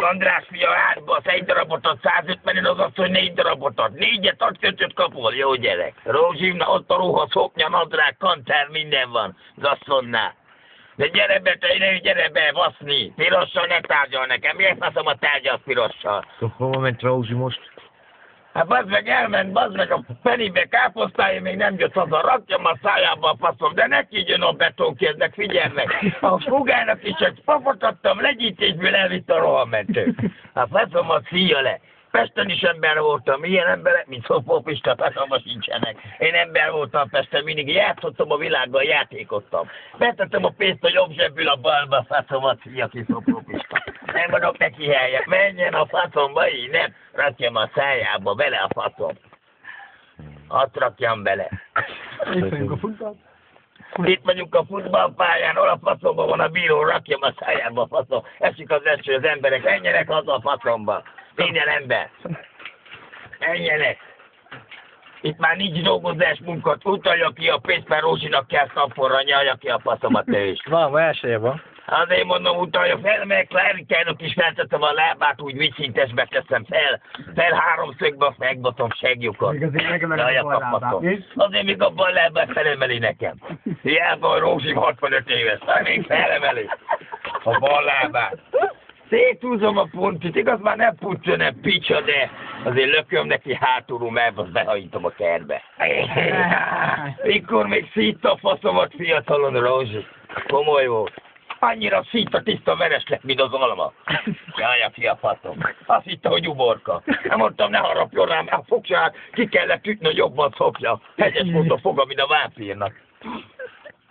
András fia, átbasz, egy darabot ad 150-en, az asszony 4 darabot ad. 4-et ad, 5-öt kapol, jó gyerek. Rózsimna, ott a ruha, szoknya, nadrág, kantár, minden van. Az asszonynál. De gyere be, te, gyere be, baszni. Pirossal ne tárgyal nekem. Miért faszom a tárgyat pirossal? Hova ment Rózsi most? Hát bazd meg elment, bazd meg a Fenibe káposztája, még nem jött haza, rakjam a szájába a faszom, de ne kígyön a betonkéznek, figyelj meg! A fogának is egy papot adtam, legyítésből elvitt a rohamentő. A faszomat szíja le. Pesten is ember voltam, ilyen emberek, mint Szopópista, Pesamban sincsenek. Én ember voltam Pesten, mindig játszottam a világgal, játékoztam. Betettem a pénzt a jobb zsebből a balba, faszomat szíja ki Szopópista. Nem adok neki helyet, menjen a faszomba, így nem rakjam a szájába, bele a faszom. Azt rakjam bele. Itt vagyunk a futballpályán, hol a faszomba van a bíró, rakjam a szájába a faszom. Esik az eső, az emberek, menjenek haza a faszomba. Minden ember. Menjenek. Itt már nincs dolgozás munkat, utalja ki a pénzt, mert Rózsinak kell szapporra, nyalja ki a faszomat ő is. Van, elsője van. Azért mondom, utalja fel, meg Klarikának is feltettem a lábát, úgy viszintesbe teszem fel háromszögbe, megbotom segjukat. Azért még a bal lábát felemeli nekem. Hiába a Rózsim 65 éves, még felemeli a bal lábát. Széthúzom a puntit, igaz már nem puncsa, nem picsa, de azért lököm neki hátulról, mert azt behajítom a kertbe. Mikor még szítta a faszomat fiatalon, Rózsi. Komoly volt. Annyira szítta tiszta veres lett, mint az alma. Jaj, ki a faszom. Azt hitte, hogy uborka. Nem mondtam, ne harapjon rám, a fogsát ki kellett ütni, hogy jobban szopja. Hegyes volt a foga, mint a vámpírnak.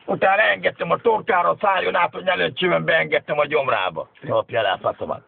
Utána engedtem a torkára, a szájon át, hogy ne lőtsön, beengedtem a gyomrába. Szopja le a faszomat.